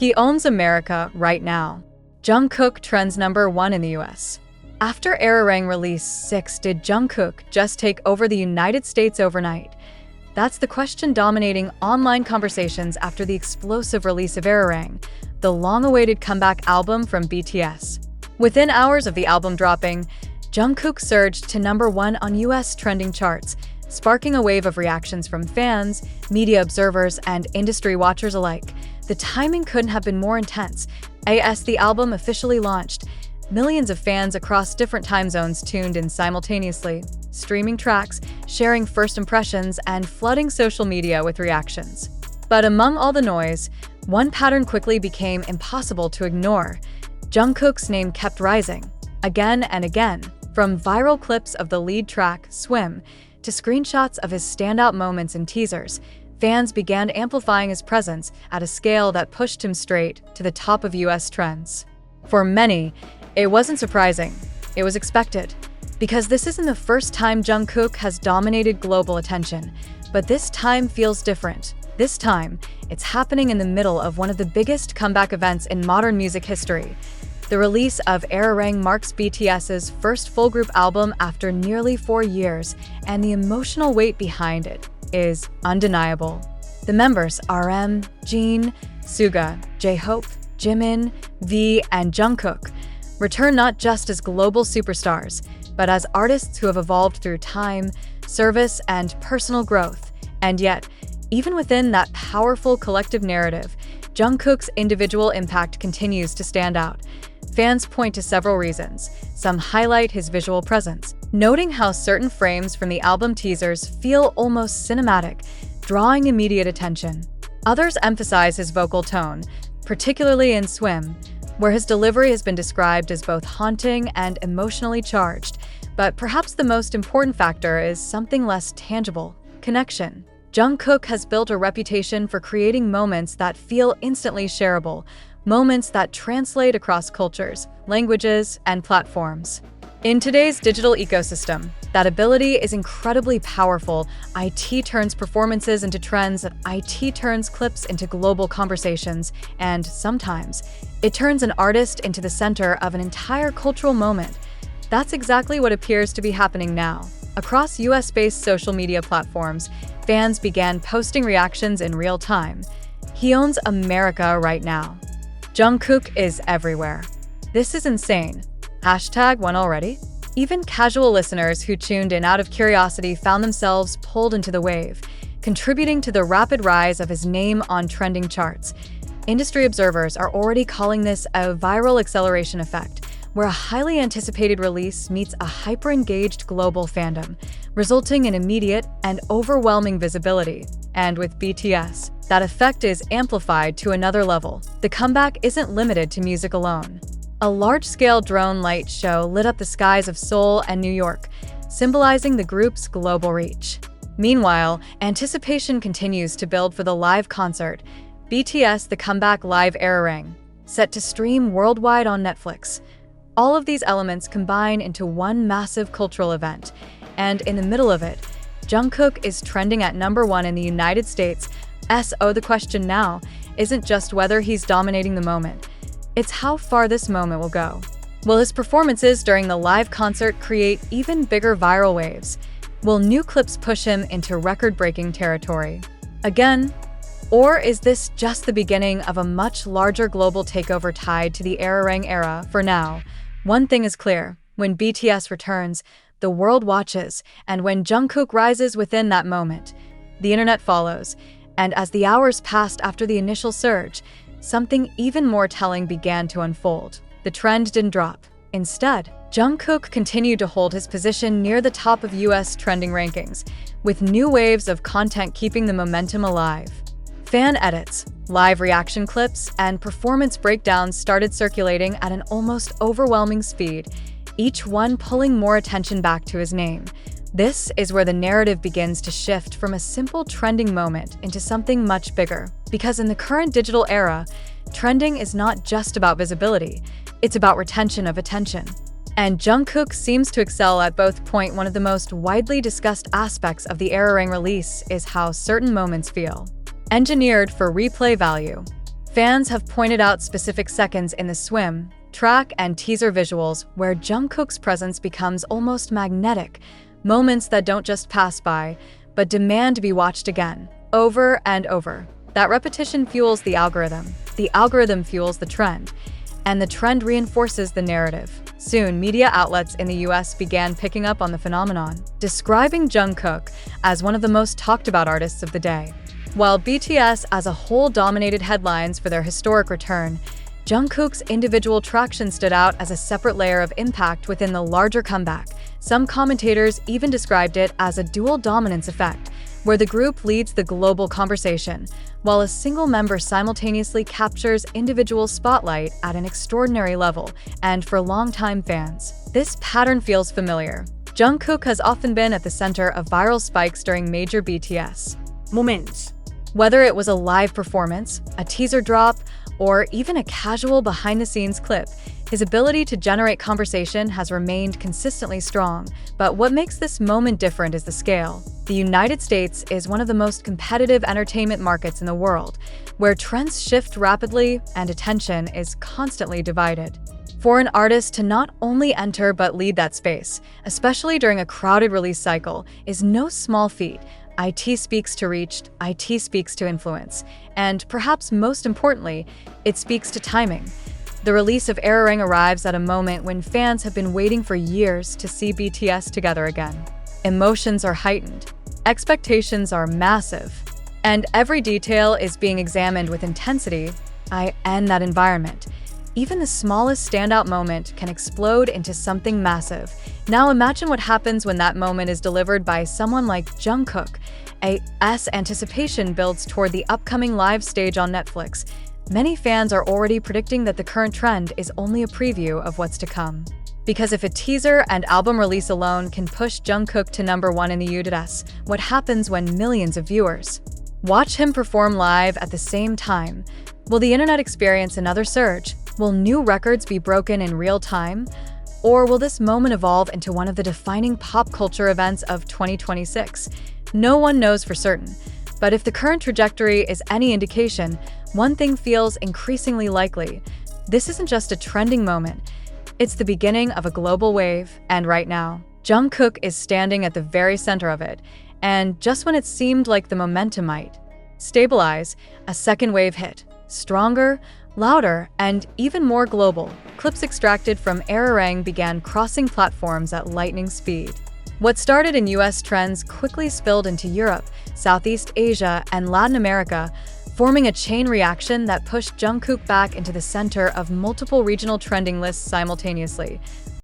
He owns America right now. Jungkook trends #1 in the US. After ARIRANG Release 6, did Jungkook just take over the United States overnight? That's the question dominating online conversations after the explosive release of ARIRANG, the long-awaited comeback album from BTS. Within hours of the album dropping, Jungkook surged to #1 on US trending charts, sparking a wave of reactions from fans, media observers, and industry watchers alike. The timing couldn't have been more intense. As the album officially launched, millions of fans across different time zones tuned in simultaneously, streaming tracks, sharing first impressions, and flooding social media with reactions. But among all the noise, one pattern quickly became impossible to ignore. Jungkook's name kept rising, again and again, from viral clips of the lead track, Swim, to screenshots of his standout moments and teasers. Fans began amplifying his presence at a scale that pushed him straight to the top of US trends. For many, it wasn't surprising. It was expected. Because this isn't the first time Jungkook has dominated global attention. But this time feels different. This time, it's happening in the middle of one of the biggest comeback events in modern music history. The release of ARIRANG marks BTS's first full group album after nearly 4 years, and the emotional weight behind it is undeniable. The members RM, Jin, Suga, J-Hope, Jimin, V, and Jungkook return not just as global superstars, but as artists who have evolved through time, service, and personal growth. And yet, even within that powerful collective narrative, Jungkook's individual impact continues to stand out. Fans point to several reasons. Some highlight his visual presence, noting how certain frames from the album teasers feel almost cinematic, drawing immediate attention. Others emphasize his vocal tone, particularly in Swim, where his delivery has been described as both haunting and emotionally charged. But perhaps the most important factor is something less tangible: connection. Jungkook has built a reputation for creating moments that feel instantly shareable, moments that translate across cultures, languages, and platforms. In today's digital ecosystem, that ability is incredibly powerful. IT turns performances into trends, IT turns clips into global conversations, and sometimes, it turns an artist into the center of an entire cultural moment. That's exactly what appears to be happening now. Across US-based social media platforms, fans began posting reactions in real time. He owns America right now. Jungkook is everywhere. This is insane. #1 already? Even casual listeners who tuned in out of curiosity found themselves pulled into the wave, contributing to the rapid rise of his name on trending charts. Industry observers are already calling this a viral acceleration effect, where a highly anticipated release meets a hyper-engaged global fandom, resulting in immediate and overwhelming visibility. And with BTS, that effect is amplified to another level. The comeback isn't limited to music alone. A large-scale drone light show lit up the skies of Seoul and New York, symbolizing the group's global reach. Meanwhile, anticipation continues to build for the live concert, BTS The Comeback Live ARIRANG, set to stream worldwide on Netflix. All of these elements combine into one massive cultural event, and in the middle of it, Jungkook is trending at #1 in the United States. The question now isn't just whether he's dominating the moment, it's how far this moment will go. Will his performances during the live concert create even bigger viral waves? Will new clips push him into record-breaking territory again? Or is this just the beginning of a much larger global takeover tied to the ARIRANG era? For now, one thing is clear: when BTS returns, the world watches, and when Jungkook rises within that moment, the internet follows. And as the hours passed after the initial surge, something even more telling began to unfold. The trend didn't drop. Instead, Jungkook continued to hold his position near the top of US trending rankings, with new waves of content keeping the momentum alive. Fan edits, live reaction clips, and performance breakdowns started circulating at an almost overwhelming speed, each one pulling more attention back to his name. This is where the narrative begins to shift from a simple trending moment into something much bigger. Because in the current digital era, trending is not just about visibility, it's about retention of attention. And Jungkook seems to excel at both points. One of the most widely discussed aspects of the ARIRANG release is how certain moments feel engineered for replay value. Fans have pointed out specific seconds in the swim, track, and teaser visuals where Jungkook's presence becomes almost magnetic, moments that don't just pass by, but demand to be watched again, over and over. That repetition fuels the algorithm fuels the trend, and the trend reinforces the narrative. Soon, media outlets in the US began picking up on the phenomenon, describing Jungkook as one of the most talked about artists of the day. While BTS as a whole dominated headlines for their historic return, Jungkook's individual traction stood out as a separate layer of impact within the larger comeback. Some commentators even described it as a dual dominance effect, where the group leads the global conversation, while a single member simultaneously captures individual spotlight at an extraordinary level. And for longtime fans, this pattern feels familiar. Jungkook has often been at the center of viral spikes during major BTS moments. Whether it was a live performance, a teaser drop, or even a casual behind-the-scenes clip, his ability to generate conversation has remained consistently strong. But what makes this moment different is the scale. The United States is one of the most competitive entertainment markets in the world, where trends shift rapidly and attention is constantly divided. For an artist to not only enter but lead that space, especially during a crowded release cycle, is no small feat. IT speaks to reach, IT speaks to influence, and perhaps most importantly, it speaks to timing. The release of ARIRANG arrives at a moment when fans have been waiting for years to see BTS together again. Emotions are heightened, expectations are massive, and every detail is being examined with intensity. In that environment, even the smallest standout moment can explode into something massive. Now imagine what happens when that moment is delivered by someone like Jungkook. Anticipation builds toward the upcoming live stage on Netflix. Many fans are already predicting that the current trend is only a preview of what's to come. Because if a teaser and album release alone can push Jungkook to #1 in the US, what happens when millions of viewers watch him perform live at the same time? Will the internet experience another surge? Will new records be broken in real time? Or will this moment evolve into one of the defining pop culture events of 2026? No one knows for certain. But if the current trajectory is any indication, one thing feels increasingly likely. This isn't just a trending moment. It's the beginning of a global wave, and right now, Jungkook is standing at the very center of it. And just when it seemed like the momentum might stabilize, a second wave hit. Stronger, louder, and even more global. Clips extracted from ARIRANG began crossing platforms at lightning speed. What started in US trends quickly spilled into Europe, Southeast Asia, and Latin America, forming a chain reaction that pushed Jungkook back into the center of multiple regional trending lists simultaneously.